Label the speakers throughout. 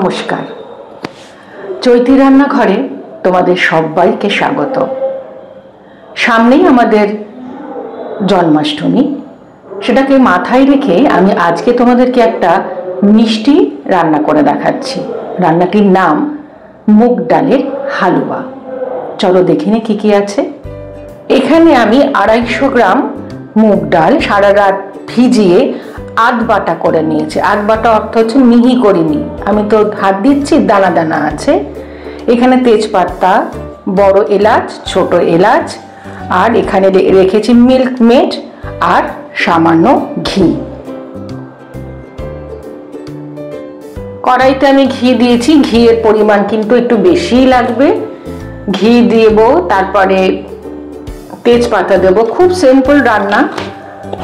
Speaker 1: নমস্কার। চৈতি রান্নাঘরে তোমাদের সবাইকে স্বাগত। সামনেই আমাদের জন্মাষ্টমী, সেটাকে মাথায় রেখে আমি আজকে তোমাদেরকে একটা মিষ্টি রান্না করে দেখাচ্ছি। রান্নাটির নাম মুগ ডালের হালুয়া। চলো দেখে নি কি কি আছে। এখানে আমি 250 গ্রাম মুগ ডাল সারা রাত ভিজিয়ে আধ বাটা করে নিয়েছি। আধ বাটা অর্থ হচ্ছে মিহি করিনি, আমি তো হাত দিচ্ছি, দানা দানা আছে। এখানে তেজপাতা, বড় এলাচ, ছোট এলাচ, আর এখানে রেখেছি মিল্ক মেড আর সামান্য ঘি। কড়াইতে আমি ঘি দিয়েছি, ঘিয়ের পরিমাণ কিন্তু একটু বেশিই লাগবে। ঘি দেব, তারপরে তেজপাতা দেব। খুব সিম্পল রান্না,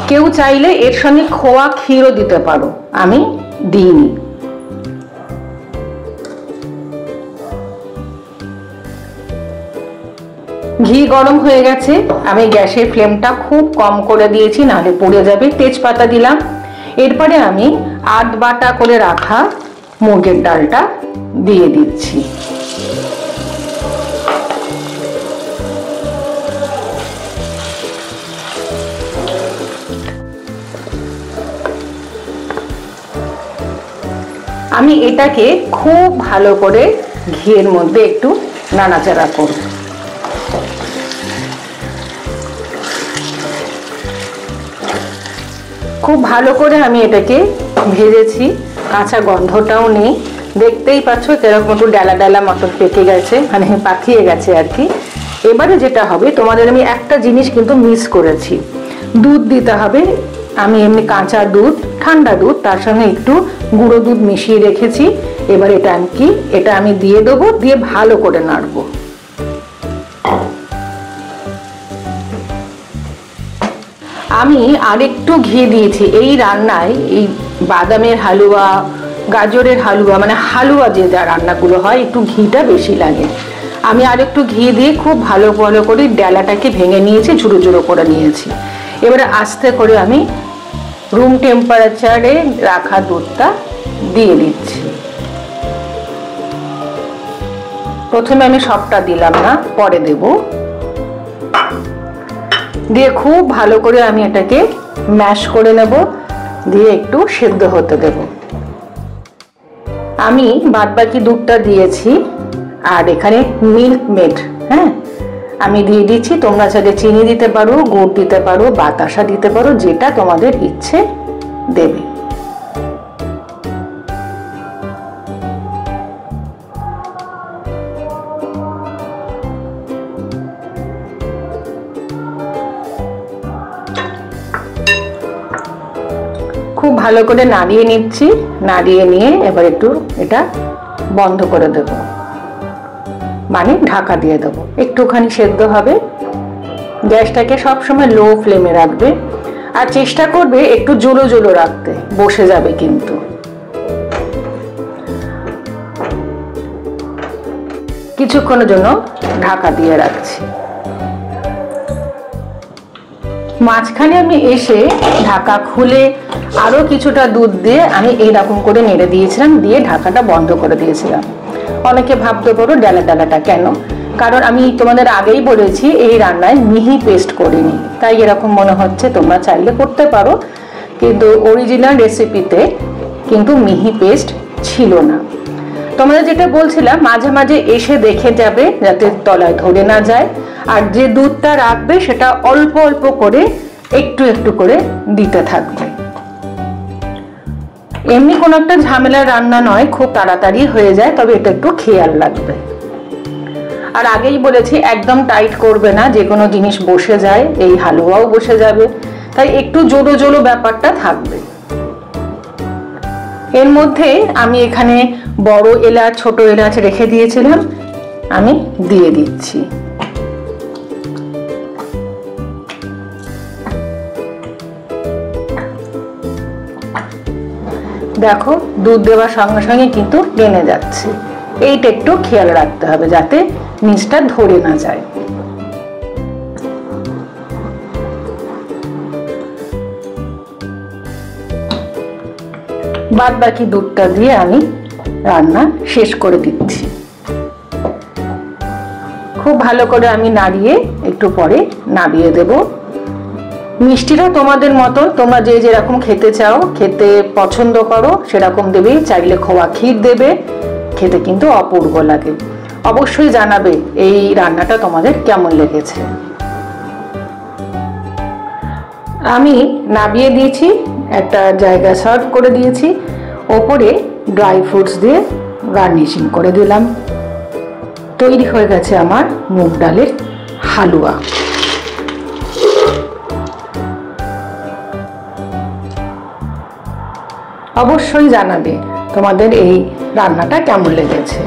Speaker 1: কেউ চাইলে এর সঙ্গে খোয়া ক্ষীরও দিতে পারো, আমি দিইনি। ঘি গরম হয়ে গেছে, আমি গ্যাসের ফ্লেমটা খুব কম করে দিয়েছি, নাহলে পুড়ে যাবে। তেজপাতা দিলাম। এরপরে আমি আধ বাটা করে রাখা মুগের ডালটা দিয়ে দিচ্ছি। আমি এটাকে খুব ভালো করে ঘিয়ের মধ্যে একটু নাড়াচাড়া করব। খুব ভালো করে আমি এটাকে ভেজেছি, কাঁচা গন্ধটাও নেই। দেখতেই পাচ্ছ কিরকম একটু ডালা ডালা মতন পেকে গেছে, মানে পাকিয়ে গেছে আর কি। এবারে যেটা হবে, তোমাদের আমি একটা জিনিস কিন্তু মিস করেছি, দুধ দিতে হবে। আমি এমনি কাঁচা দুধ, ঠান্ডা দুধ, তার সঙ্গে একটু গুঁড়ো দুধ মিশিয়ে রেখেছি। এবার এটা আমি দিয়ে দেবো, দিয়ে ভালো করে নাড়বো। আমি আরেকটু ঘি দিয়েছি এই রান্নায়। এই বাদামের হালুয়া, গাজরের হালুয়া, মানে হালুয়া যে যা রান্নাগুলো হয়, একটু ঘিটা বেশি লাগে। আমি আরেকটু ঘি দিয়ে খুব ভালো ভালো করে ডালাটাকে ভেঙে নিয়েছি, ঝুড়ো ঝুড়ো করে নিয়েছি। এবারে আস্তে করে আমি রুম টেম্পারেচারে রাখা দুধটা দিয়ে দিচ্ছি। প্রথমে আমি সবটা দিলাম না, পরে দেব। দিয়ে খুব ভালো করে আমি এটাকে ম্যাশ করে নেব, দিয়ে একটু সেদ্ধ হতে দেব। আমি বাদবাকি দুধটা দিয়েছি, আর এখানে মিল্ক মেড, হ্যাঁ, আমি দিয়ে দিচ্ছি। তোমরা চাইলে চিনি দিতে পারো, গুড় দিতে পারো, বাতাসা দিতে পারো, যেটা তোমাদের ইচ্ছে দেবে। খুব ভালো করে নাড়িয়ে নিচ্ছি। নাড়িয়ে নিয়ে এবার একটু এটা বন্ধ করে দেব, মানে ঢাকা দিয়ে দেবো। একটুখানি সেদ্ধ হবে। গ্যাসটাকে সবসময় লো ফ্লেমে রাখবে, আর চেষ্টা করবে একটু জোলো জোলো রাখতে, বসে যাবে কিন্তু। কিছুক্ষণের জন্য ঢাকা দিয়ে রাখছি। মাঝখানে আমি এসে ঢাকা খুলে আরো কিছুটা দুধ দিয়ে আমি এইরকম করে নেড়ে দিয়েছিলাম, দিয়ে ঢাকাটা বন্ধ করে দিয়েছিলাম। অনেকে ভাবতে পারো ডালা ডালাটা কেন, কারণ আমি তোমাদের আগেই বলেছি এই রান্নায় মিহি পেস্ট করিনি, তাই এরকম মনে হচ্ছে। তোমরা চাইলে করতে পারো, কিন্তু অরিজিনাল রেসিপিতে কিন্তু মিহি পেস্ট ছিল না। তোমাদের যেটা বলছিলাম, মাঝে মাঝে এসে দেখে যাবে যাতে তলায় ধরে না যায়, আর যে দুধটা রাখবে সেটা অল্প অল্প করে একটু একটু করে দিতে থাকবে। এমনি কোনো একটা ঝামেলার রান্না নয়, খুব তাড়াতাড়ি হয়ে যায়, তবে এটা একটু খেয়াল রাখবে। আর আগেই বলেছি একদম টাইট করবে না, যে কোনো জিনিস বসে যায়, এই হালুয়াও বসে যাবে, তাই একটু জোড়ো জোড়ো ব্যাপারটা থাকবে। এর মধ্যে আমি এখানে বড় এলাচ, ছোট এলাচ রেখে দিয়েছিলাম, আমি দিয়ে দিচ্ছি। দেখো দুধ দেওয়ার সঙ্গে সঙ্গে কিন্তু টেনে যাচ্ছে। এইটা একটু খেয়াল রাখতে হবে যাতে নিচটা ধরে না যায়। বাদ বাকি দুধটা দিয়ে আমি রান্না শেষ করে দিচ্ছি। খুব ভালো করে আমি নাড়িয়ে একটু পরে নামিয়ে দেব। মিষ্টিটা তোমাদের মতো, তোমরা যে যেরকম খেতে চাও, খেতে পছন্দ করো সেরকম দেবে। চাইলে খোয়া ক্ষীর দেবে, খেতে কিন্তু অপূর্ব লাগে। অবশ্যই জানাবে এই রান্নাটা তোমাদের কেমন লেগেছে। আমি নামিয়ে দিয়েছি, একটা জায়গায় সার্ভ করে দিয়েছি। ওপরে ড্রাই ফ্রুটস দিয়ে গার্নিশিং করে দিলাম। তৈরি হয়ে গেছে আমার মুগ ডালের হালুয়া। অবশ্যই জানাবে তোমাদের এই রান্নাটা কেমন লেগেছে।